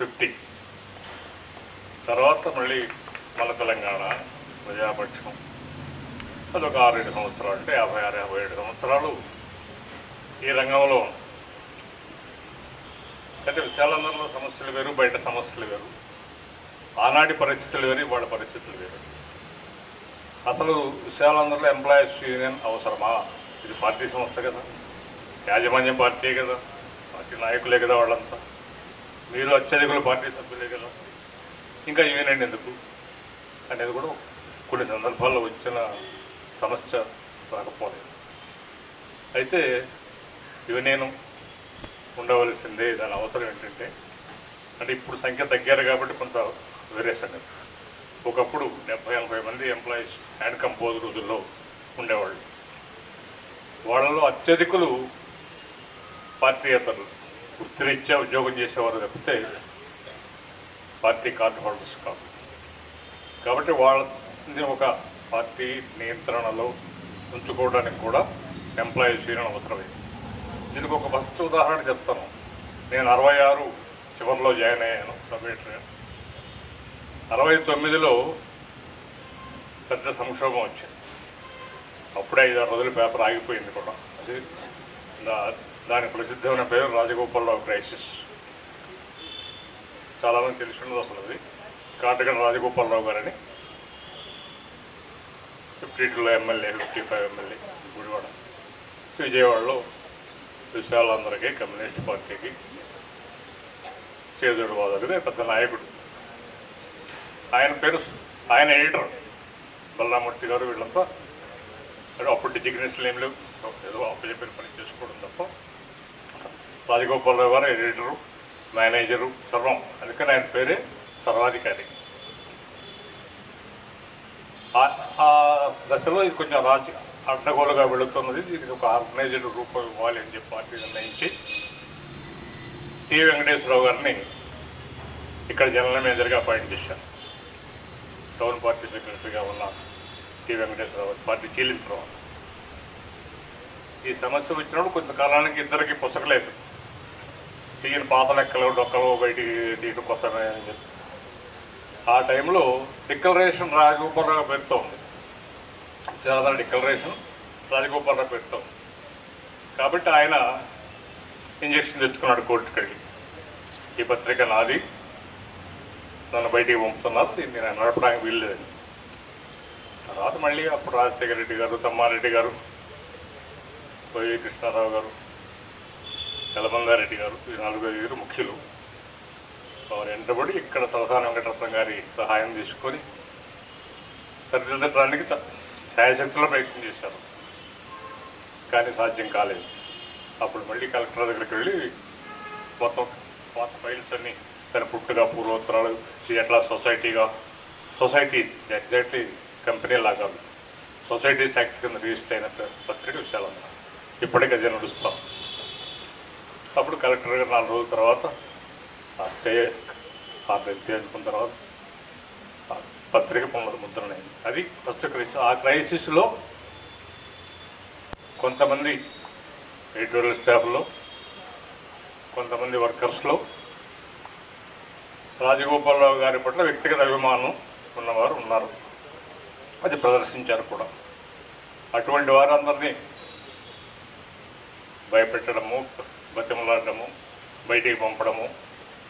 50. తర్వాత మళ్ళీ మన తెలంగాణ ప్రజాపక్షం అదొక 6-7 సంవత్సరాలు, అంటే 56-57 సంవత్సరాలు ఈ రంగంలో. అయితే విశాలందరిలో సమస్యలు వేరు, బయట సమస్యలు వేరు, ఆనాటి పరిస్థితులు వేరు, వాళ్ళ పరిస్థితులు వేరు. అసలు విశాలందరిలో ఎంప్లాయీస్ యూనియన్ అవసరమా? ఇది పార్టీ సంస్థ కదా, యాజమాన్యం పార్టీయే కదా, పార్టీ నాయకులే కదా వాళ్ళంతా, మీరు అత్యధికులు పార్టీ సభ్యులే కదా, ఇంకా యూనియన్ ఎందుకు అనేది కూడా కొన్ని సందర్భాల్లో వచ్చిన సమస్య రాకపోలేదు. అయితే యూనియన్ ఉండవలసిందే. దాని అవసరం ఏంటంటే, అంటే ఇప్పుడు సంఖ్య తగ్గారు కాబట్టి కొంత వేరే సంగతి. ఒకప్పుడు 70-80 మంది ఎంప్లాయీస్ హ్యాండ్ కంపోజ్ రోజుల్లో ఉండేవాళ్ళు. వాళ్ళలో అత్యధికులు పార్టీయేతరులు, వృత్తిరీత్యా ఉద్యోగం చేసేవారు తప్పితే పార్టీ కార్డు హోల్డర్స్ కాదు. కాబట్టి వాళ్ళని ఒక పార్టీ నియంత్రణలో ఉంచుకోవడానికి కూడా ఎంప్లాయీస్ యూనియన్ అవసరమే. దీనికి ఒక ఫస్ట్ ఉదాహరణ చెప్తాను. నేను 66 చివరిలో జాయిన్ అయ్యాను సబ్మిటర్గా. 69లో పెద్ద సంక్షోభం వచ్చింది. అప్పుడే 5-6 రోజులు పేపర్ ఆగిపోయింది కూడా. అది దాని ప్రసిద్ధమైన పేరు రాజగోపాలరావు క్రైసిస్. చాలామంది తెలిసి ఉండదు అసలు. అది కాటగడ రాజగోపాలరావు గారని 52లో ఎమ్మెల్యే, 55 ఎమ్మెల్యే, గుడివాడ, విజయవాడలో విశాలందరికీ కమ్యూనిస్ట్ పార్టీకి చేదోడు వాదోడుగా పెద్ద నాయకుడు. ఆయన ఎడిటర్ బలరామూర్తి గారు, వీళ్ళంతా అప్పుడు డిజిగ్నేషన్లు ఏం లేవు, ఏదో అప్పచెప్పిన పని చేసుకోవడం తప్ప. రాజగోపాలరావు గారు ఎడిటరు, మేనేజరు, సర్వం. అందుకని ఆయన పేరే సర్వాధికారి. ఆ దశలో ఇది కొంచెం అడ్డగోలుగా వెళుతున్నది. దీనికి ఒక ఆర్గనైజ్డ్ రూపం ఇవ్వాలి అని చెప్పి పార్టీ నిర్ణయించి టి వెంకటేశ్వరరావు గారిని ఇక్కడ జనరల్ మేనేజర్గా అపాయింట్ చేశారు. టౌన్ పార్టీ సెక్రటరీగా ఉన్న టి వెంకటేశ్వరరావు పార్టీ చీలిన తర్వాత ఈ సమస్య వచ్చినప్పుడు కొంతకాలానికి ఇద్దరికి పుసకలేదు. తీయని పాత లెక్కలు, డొక్కలు బయటికి తీయడం కొత్తగా అని చెప్పి ఆ టైంలో డిక్లరేషన్ రాజగోపాలరావు పేరుతో ఉంది. సాధారణ డిక్లరేషన్ రాజగోపాలరావు పేరుతో ఉంది. కాబట్టి ఆయన ఇంజక్షన్ తెచ్చుకున్నాడు కోర్టుకి వెళ్ళి, ఈ పత్రిక నాది, నన్ను బయటికి పంపుతున్నారు, దీన్ని నేను నడపడానికి వీల్లేదని. తర్వాత మళ్ళీ అప్పుడు రాజశేఖర రెడ్డి గారు, తమ్మారెడ్డి గారు, వైవి కృష్ణారావు గారు, యలమంగారెడ్డి గారు, ఈ 4-5 ముఖ్యులు వారు వెంటబడి ఇక్కడ తలసాని వెంకటరత్నం గారి సహాయం తీసుకొని సరిదిద్దడానికి శాయశక్తుల ప్రయత్నం చేశారు. కానీ సాధ్యం కాలేదు. అప్పుడు మళ్ళీ కలెక్టర్ దగ్గరికి వెళ్ళి మొత్తం పాత ఫైల్స్ అన్నీ తన పుట్టుగా, పూర్వోత్తరాలు, ఎట్లా సొసైటీ ఎగ్జాక్ట్లీ కంపెనీ లాగా సొసైటీస్ యాక్ట్ కింద రిజిస్టర్ అయిన పత్రిక విశాలంగా ఇప్పటికీ అదే నడుస్తాం. అప్పుడు కలెక్టర్ గారు 4 రోజుల తర్వాత ఆ స్టే ఆర్డర్ తీసుకున్న తర్వాత పత్రిక పునరుద్ధరణైంది. అది ఫస్ట్ క్రైసిస్. ఆ క్రైసిస్లో కొంతమంది ఎడిటోరియల్ స్టాఫ్లో, కొంతమంది వర్కర్స్లో రాజగోపాలరావు గారి పట్ల వ్యక్తిగత అభిమానం ఉన్నవారు ఉన్నారు. అది ప్రదర్శించారు కూడా. అటువంటి వారందరినీ భయపెట్టడము, బతిమలాడము, బయటికి పంపడము,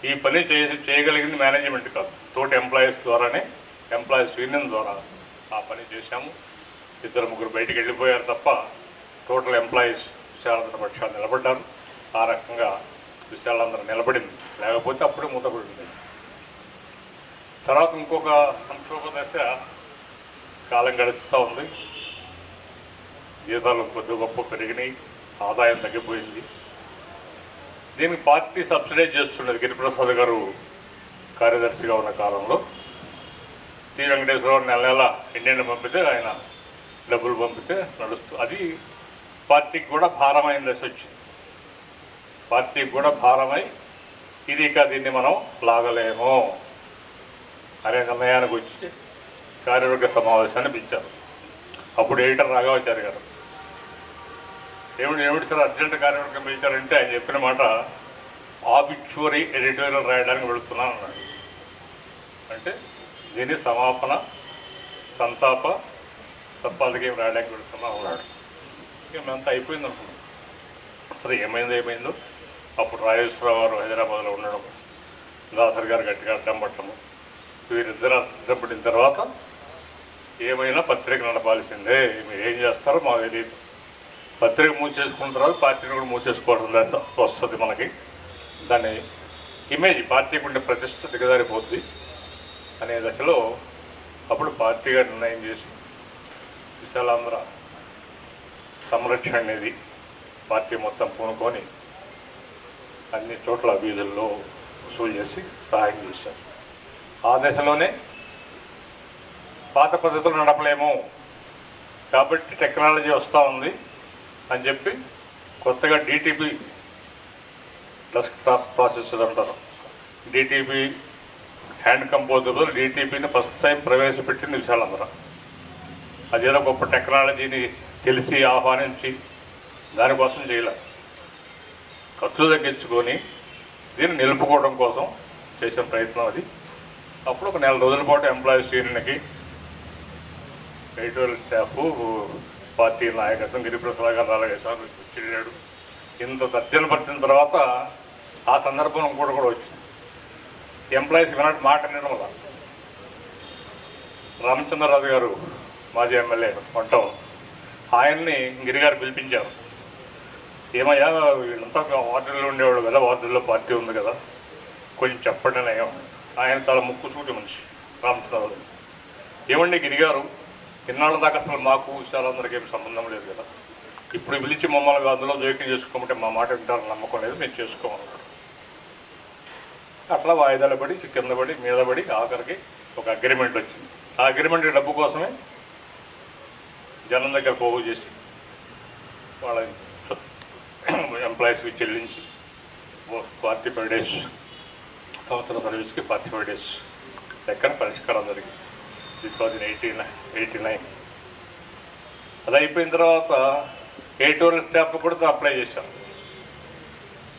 ఈ పని చేయగలిగింది మేనేజ్మెంట్ కాదు, తోటి ఎంప్లాయీస్ ద్వారానే, ఎంప్లాయీస్ యూనియన్ ద్వారా ఆ పని చేశాము. 2-3 బయటికి వెళ్ళిపోయారు తప్ప టోటల్ ఎంప్లాయీస్ విశాలందరి పక్షాలు నిలబడ్డారు. ఆ రకంగా విశాలందరూ నిలబడింది. లేకపోతే అప్పుడే మూతపడింది. తర్వాత ఇంకొక సంక్షోభ దశ కాలం గడుస్తూ ఉంది. జీతాలు కొద్ది గొప్ప పెరిగినాయి, ఆదాయం తగ్గిపోయింది. దీనికి పార్టీ సబ్సిడైజ్ చేస్తున్నది. గిరిప్రసాద్ గారు కార్యదర్శిగా ఉన్న కాలంలో టి వెంకటేశ్వరరావు నెల ఇండియన్ పంపితే ఆయన డబ్బులు పంపితే నడుస్తూ, అది పార్టీకి కూడా భారమైన దశ వచ్చింది. పార్టీకి కూడా భారమై ఇది ఇక దీన్ని మనం లాగలేము అనే నిర్ణయానికి వచ్చి కార్యవర్గ సమావేశాన్ని పిలిచారు. అప్పుడు ఎడిటర్ రాఘవాచారి గారు, ఏమిటి సార్ అర్జెంట్ కార్యవర్గం పిలిచారంటే ఆయన చెప్పిన మాట, ఆబిచ్యువరీ ఎడిటోరియల్ రాయడానికి వెళుతున్నాను అన్నాడు. అంటే దీని సమాపన సంతాప సంపాదకీయం రాయడానికి వెళుతున్నాం అన్నాడు. ఇక మేమంతా అయిపోయింది అనుకున్నాం. సరే ఏమైందో అప్పుడు రాజేశ్వరరావు గారు హైదరాబాద్లో ఉండడం, దాసరి గారు గట్టిగా అడ్డం పట్టము, వీరిద్దరు అడ్డం పడిన తర్వాత ఏమైనా పత్రిక నడపాల్సిందే, మీరు ఏం చేస్తారో మాకు తెలియదు, పత్రిక మూసేసుకున్న తర్వాత పార్టీని కూడా మూసేసుకోవడం వస్తుంది మనకి, దాని ఇమేజ్ పార్టీకి ఉండే ప్రతిష్ట దిగజారిపోద్ది అనే దశలో అప్పుడు పార్టీగా నిర్ణయం చేసి విశాలాంధ్ర సంరక్షణ అనేది పార్టీ మొత్తం పూనుకొని అన్ని చోట్ల వీధుల్లో వసూలు చేసి సహాయం చేశారు. ఆ దశలోనే పాత పద్ధతులు నడపలేము కాబట్టి టెక్నాలజీ వస్తూ ఉంది అని చెప్పి కొత్తగా డిటిపి డెస్క్టాప్ ప్రాసెసర్ అంటారు, డిటిపి హ్యాండ్ కంపోజర్ డిటిపిని ఫస్ట్ టైం ప్రవేశపెట్టింది విశాలాంధ్ర. అదేదో గొప్ప టెక్నాలజీని తెలిసి ఆహ్వానించి దానికోసం చేయలే, ఖర్చు తగ్గించుకొని దీన్ని నిలుపుకోవడం కోసం చేసిన ప్రయత్నం అది. అప్పుడు ఒక 4 రోజుల పాటు ఎంప్లాయీస్ యూనియన్కి ఎడిటోరియల్ స్టాఫ్ పార్టీ నాయకత్వం గిరిప్రసాద్ గారు అలాగేసారు చెల్లాడు. ఇంత తర్జన పట్టిన తర్వాత ఆ సందర్భం కూడా వచ్చింది. ఎంప్లాయీస్ మాట వినడం వల్ల రామచంద్రరాజు గారు మాజీ ఎమ్మెల్యే వంటం ఆయన్ని గిరిగారు పిలిపించారు. ఏమయ్యా వీళ్ళంతా వార్డుల్లో ఉండేవాడు కదా, వార్డుల్లో పార్టీ ఉంది కదా, కొంచెం చెప్పండి నయం. ఆయన చాలా ముక్కుసూటి మనిషి రామచంద్రరాజు. ఏమండి గిరిగారు, ఇన్నాళ్ళ దాకా అసలు మాకు విశాలందరికీ ఏమి సంబంధం లేదు కదా, ఇప్పుడు పిలిచి మమ్మల్ని అందులో జోక్యం చేసుకోమంటే మా మాట వింటారని నమ్మకం లేదు, మేము చేసుకోమన్నాడు. అట్లా వాయిదాలు పడి కింద పడి మీద పడి ఆఖరికి ఒక అగ్రిమెంట్ వచ్చింది. ఆ అగ్రిమెంట్ డబ్బు కోసమే జనం దగ్గర పోగు చేసి వాళ్ళ ఎంప్లాయీస్కి చెల్లించి 45 days సంవత్సరం సర్వీస్కి 45 days లెక్కన పరిష్కారం జరిగింది. This was in 1889. అది అయిపోయిన తర్వాత ఎడిటోరియల్ స్టాఫ్ కూడా అప్లై చేశాం.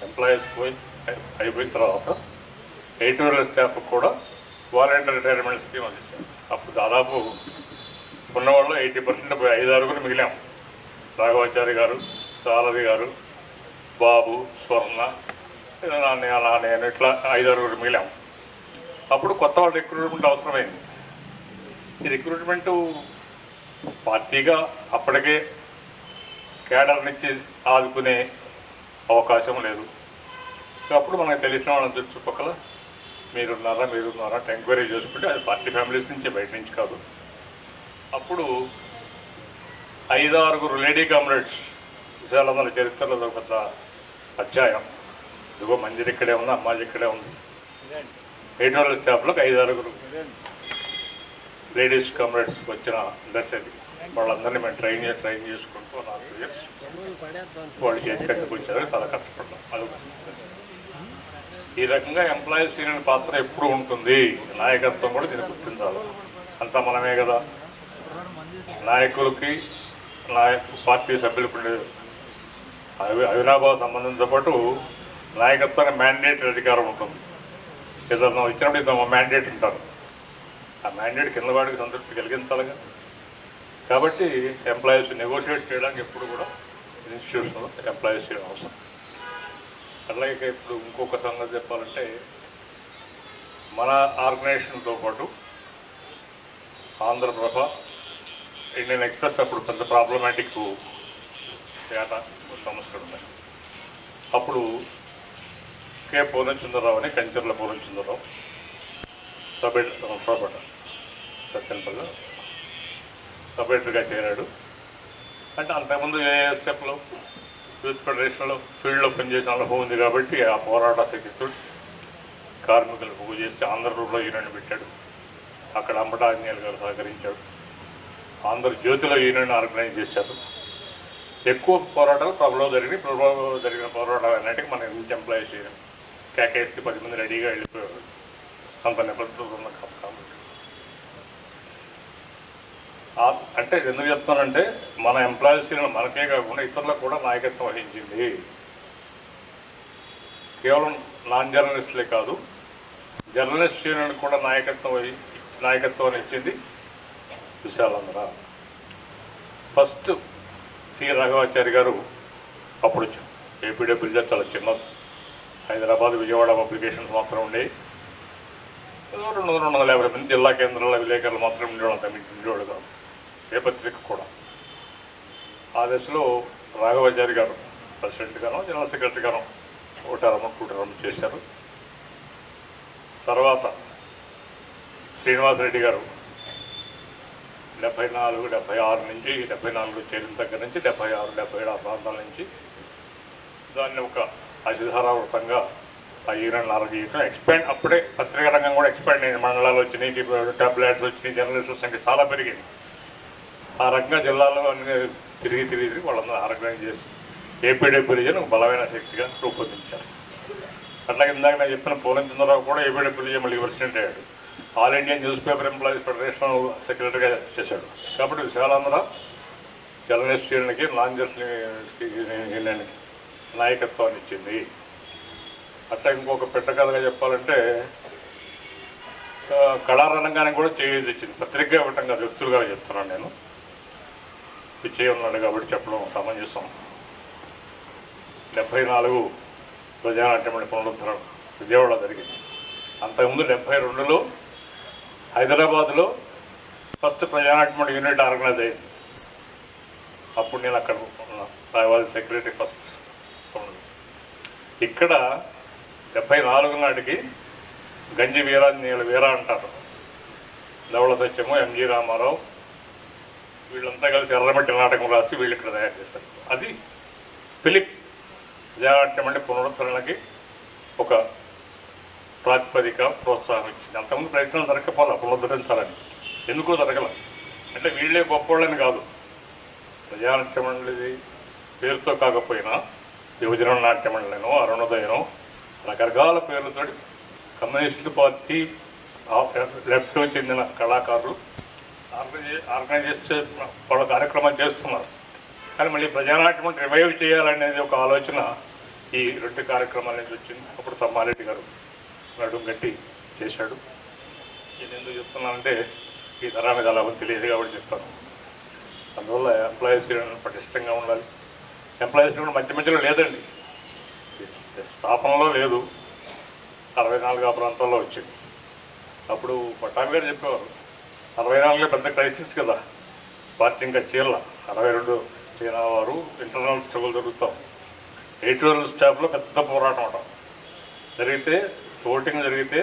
ఎంప్లాయీస్ అయిపోయిన తర్వాత ఎడిటోరియల్ స్టాఫ్ కూడా వాలంటీర్ రిటైర్మెంట్ స్కీమ్ అందించాం. అప్పుడు దాదాపు ఉన్నవాళ్ళు 80% 5 మిగిలాం. రాఘవాచారి గారు, సారథి గారు, బాబు, స్వర్ణ, నేను ఇట్లా 5 మిగిలాం. అప్పుడు కొత్త వాళ్ళ రిక్రూట్మెంట్ అవసరమైంది. ఈ రిక్రూట్మెంటు పార్టీగా అప్పటికే కేడర్నిచ్చి ఆదుకునే అవకాశం లేదు. అప్పుడు మనకు తెలిసిన వాళ్ళని చుట్టుపక్కల మీరున్నారా అంటే ఎంక్వైరీ చేసుకుంటే అది పార్టీ ఫ్యామిలీస్ నుంచి బయట నుంచి కాదు. అప్పుడు 5-6 లేడీ కామ్రేడ్స్ విశాలందరి చరిత్రలో ఒక పెద్ద అధ్యాయం. ఇదిగో మంజరి ఇక్కడే ఉంది, అమ్మాజీ ఇక్కడే ఉంది. ఎడిటోరియల్ స్టాఫ్లోకి 5-6 లేడీస్ కామ్రేడ్స్ వచ్చిన దశ అది. వాళ్ళందరినీ మేము ట్రైన్ చేసుకుంటూ 4 years వాళ్ళు చేతి కట్టుకు వచ్చారు, చాలా కష్టపడ్డాం. అదొక దశ. ఈ రకంగా ఎంప్లాయీస్ యూనియన్ పాత్ర ఎప్పుడు ఉంటుంది, నాయకత్వం కూడా దీన్ని గుర్తించాలి. అంతా మనమే కదా. నాయకులకి పార్టీ సభ్యులకు ఉండే అవినాభావ సంబంధంతో పాటు నాయకత్వానికి మ్యాండేట్ అధికారం ఉంటుంది. ఏదన్నా ఇచ్చినప్పుడు ఇద్దాం మ్యాండేట్ ఉంటారు. ఆ మ్యాండేట్ కింద వాడికి సంతృప్తి కలిగించాలిగా. కాబట్టి ఎంప్లాయీస్ నెగోషియేట్ చేయడానికి ఎప్పుడు కూడా ఇన్స్టిట్యూషన్లో ఎంప్లాయీస్ అవసరం. అట్లాగే ఇప్పుడు ఇంకొక సంగతి చెప్పాలంటే, మన ఆర్గనైజేషన్తో పాటు ఆంధ్రప్రభ, ఇండియన్ ఎక్స్ప్రెస్ అప్పుడు పెద్ద ప్రాబ్లమాటిక్ డేటా సమస్యలు ఉన్నాయి. అప్పుడు కె పూర్ణచంద్రరావు అని కంచెర్ల పూర్ణచంద్రరావు సబ్ సత్యనపల్లి సబ్ ఎడిటర్గా చేరాడు. అంటే అంతకుముందు ఏఎస్ఎఫ్లో యూత్ ఫెడరేషన్లో ఫీల్డ్లో పనిచేసిన అనుభవం ఉంది కాబట్టి ఆ పోరాట శక్తితో కార్మికులు పోగు చేసి ఆంధ్రప్రదేశ్లో యూనియన్ పెట్టాడు. అక్కడ అంబటాంజనేయులు గారు సహకరించాడు. ఆంధ్రజ్యోతిలో యూనియన్ ఆర్గనైజ్ చేశారు. ఎక్కువ పోరాటాలు ప్రభులో జరిగిన పోరాటాలు అన్నిటికీ మన నుంచి ఎంప్లాయీస్ చేయడం కేకేస్తే 10 మంది రెడీగా వెళ్ళిపోయారు. అంత నిబద్ధత ఉన్న కాబట్టి అంటే ఎందుకు చెప్తానంటే, మన ఎంప్లాయీస్ మనకే కాకుండా ఇతరులకు కూడా నాయకత్వం వహించింది. కేవలం నాన్ జర్నలిస్టులే కాదు, జర్నలిస్ట్ యూనియన్ కూడా నాయకత్వం ఇచ్చింది విశాలాంధ్ర. ఫస్ట్ సి రాఘవాచారి గారు అప్పుడు వచ్చారు. ఏపీడబ్ల్యూజీ చాలా చిన్నది, హైదరాబాద్ విజయవాడ పబ్లికేషన్స్ మాత్రం ఉండేవి. 250 మంది జిల్లా కేంద్రాల విలేకరులు మాత్రం ఉండేవాళ్ళు కాదు, ఏ పత్రిక కూడా. ఆ దశలో రాఘవాచారి గారు ప్రెసిడెంట్ గాను జనరల్ సెక్రటరీ గాను ఒకటారమ్మ చేశారు. తర్వాత శ్రీనివాసరెడ్డి గారు 74, 76 నుంచి 74 చేరిన దగ్గర నుంచి 76, 77 ఆ ప్రాంతాల నుంచి దాన్ని ఒక అసిధారావృతంగా ఆ యూనియన్ ఆరోగ్యం ఎక్స్పాండ్. అప్పుడే పత్రికా రంగం కూడా ఎక్స్పాండ్ అయింది. మండలాలు వచ్చినాయి, టాబ్లెట్స్ వచ్చినాయి, జర్నలిస్టుల సంఖ్య చాలా పెరిగింది. ఆ రకంగా జిల్లాలో అన్ని తిరిగి వాళ్ళందరూ ఆర్గనైజ్ చేసి ఏపీడబ్ల్యూజీని ఒక బలమైన శక్తిగా రూపొందించారు. అట్లాగే ఇందాక నేను చెప్పిన పూర్ణ చంద్రరావు కూడా ఏపీడబ్ల్యూజీ మళ్ళీ ప్రెసిడెంట్ అయ్యాడు. All India news paper employees federation సెక్రటరీగా చేశాడు. కాబట్టి విశాలాంధ్ర జర్నలిస్ట్ యూనియన్కి, నాన్ జర్నలిస్ట్ యూనియన్కి నాయకత్వాన్ని ఇచ్చింది. అట్లా ఇంకొక పెట్టకథగా చెప్పాలంటే కళారంగానికి కూడా చేయించింది. పత్రికగా ఇవ్వటం కాదు, వ్యక్తులుగా చెప్తున్నాను నేను. పిచ్చయ్య ఉన్నాడు కాబట్టి చెప్పడం సమంజసం. 74 ప్రజానాట్యం పునరుద్ధరణ విజయవాడ జరిగింది. అంతకుముందు 72లో హైదరాబాద్లో ఫస్ట్ ప్రజానాట్యం యూనిట్ ఆర్గనైజ్ అయింది. అప్పుడు నేను అక్కడ రాయవాది సెక్రటరీ ఫస్ట్. ఇక్కడ 74 నాటికి గంజి వీరా అంటారు. ధవళ సత్యము, ఎంజి రామారావు వీళ్ళంతా కలిసి ఎర్రమట్టి నాటకం రాసి వీళ్ళు ఇక్కడ తయారు చేస్తారు. అది ఫిలిప్ ప్రజానాట్యం పునరుద్ధరణకి ఒక ప్రాతిపదిక, ప్రోత్సాహం ఇచ్చింది. అంతకుముందు ప్రయత్నాలు జరగకపోవాలి పునరుద్ధరించాలని. ఎందుకో జరగల అంటే వీళ్ళే గొప్పవాళ్ళని కాదు. ప్రజానాట్య మండలి పేరుతో కాకపోయినా యువజన నాట్య మండలినో, అరుణోదయనో రకరకాల పేర్లతో కమ్యూనిస్టు పార్టీ లెఫ్ట్లో చెందిన కళాకారులు ఆర్గనైజ్ వాళ్ళ కార్యక్రమాలు చేస్తున్నారు. కానీ మళ్ళీ ప్రజానాట్యం రివైవ్ చేయాలనేది ఒక ఆలోచన ఈ 2 కార్యక్రమాల నుంచి వచ్చింది. అప్పుడు తమ్మారెడ్డి గారు నడుం గట్టి చేశాడు. నేను ఎందుకు చెప్తున్నానంటే ఈ తరానికి అలా తెలియదు కాబట్టి చెప్తాను. అందువల్ల ఎంప్లాయీస్ పటిష్టంగా ఉండాలి. ఎంప్లాయీస్ కూడా మధ్యలో లేదండి, స్థాపనలో లేదు, 64 ప్రాంతాల్లో వచ్చింది. అప్పుడు పట్టాభి గారు చెప్పేవారు 64లో పెద్ద క్రైసిస్ కదా, పార్టీ ఇంకా చీల 62 చైనా వారు ఇంటర్నల్ స్ట్రగుల్ జరుగుతాం. ఎడిటోరియల్ స్టాఫ్లో పెద్ద పోరాటం అవడం జరిగితే, ఓటింగ్ జరిగితే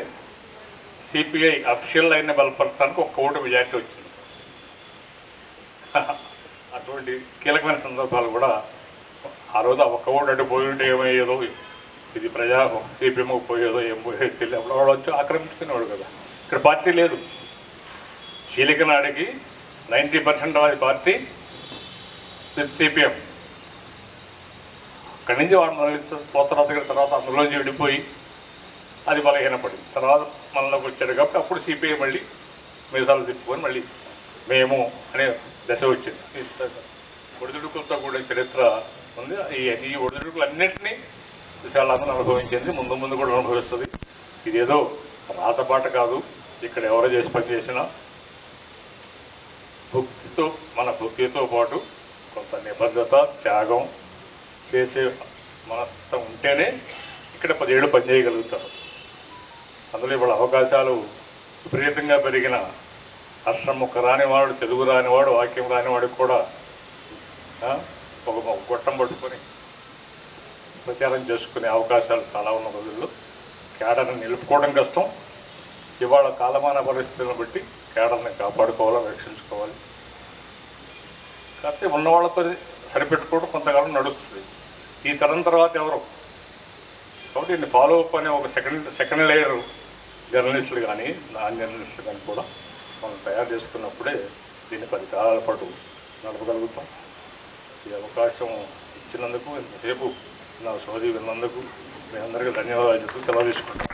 సిపిఐ అఫీషియల్ లైన్ బలపరచడానికి ఒక ఓటు మెజార్టీ వచ్చింది. అటువంటి కీలకమైన సందర్భాలు కూడా ఆ రోజు ఆ ఒక్క ఓటు అటు పోయి ఉంటే ఏమయ్యేదో, ఇది ప్రజా సిపిఎంకు పోయేదో ఏం పోయేదో తెలియదు. అప్పుడు వాడు వచ్చి ఆక్రమించుకునేవాడు కదా. ఇక్కడ పార్టీ లేదు. చీలిక నాడికి 90% వారి పార్టీ విత్ సిపిఎం. అక్కడి నుంచి వాడు తర్వాత అందులోంచి విడిపోయి అది బలహీనపడింది. తర్వాత మనలోకి వచ్చాడు కాబట్టి అప్పుడు సిపిఐ మళ్ళీ మీసాలు తిప్పుకొని మళ్ళీ మేము అనే దశ వచ్చింది. ఒడిదుడుకులతో కూడిన చరిత్ర ఉంది. ఈ ఒడిదుడుకులు అన్నింటినీ విశాలాంధ్ర అనుభవించింది, ముందు కూడా అనుభవిస్తుంది. ఇదేదో రాజపాట కాదు. ఇక్కడ ఎవరు చేసి పనిచేసినా మన భక్తితో పాటు కొంత నిబద్ధత, త్యాగం చేసే మనస్తత్వం ఉంటేనే ఇక్కడ 10 ఏళ్ళు పనిచేయగలుగుతారు. అందులో ఇవాళ అవకాశాలు విపరీతంగా పెరిగిన అక్షరముక్క రానివాడు, తెలుగు రానివాడు, వాక్యం రానివాడికి కూడా ఒక గొట్టం పట్టుకొని ప్రచారం చేసుకునే అవకాశాలు చాలా ఉన్న రోజుల్లో కేడర్ని నిలుపుకోవడం కష్టం. ఇవాళ కాలమాన పరిస్థితులను బట్టి కేడర్ని కాపాడుకోవాలి, రక్షించుకోవాలి. కాకపోతే ఉన్న వాళ్ళతో సరిపెట్టుకోవడం కొంతకాలం నడుస్తుంది. ఈ తరం తర్వాత ఎవరు కాబట్టి దీన్ని ఫాలో అప్ అనే ఒక సెకండ్ లేయర్ జర్నలిస్టులు కానీ, నాన్ జర్నలిస్టులు కానీ కూడా మనం తయారు చేసుకున్నప్పుడే దీన్ని 10 కాలాల పాటు నడపగలుగుతాం. ఈ అవకాశం ఇచ్చినందుకు, ఇంతసేపు నా సోదరి విన్నందుకు మీ అందరికీ ధన్యవాదాలు చెప్తూ సెలవు తీసుకుంటాం.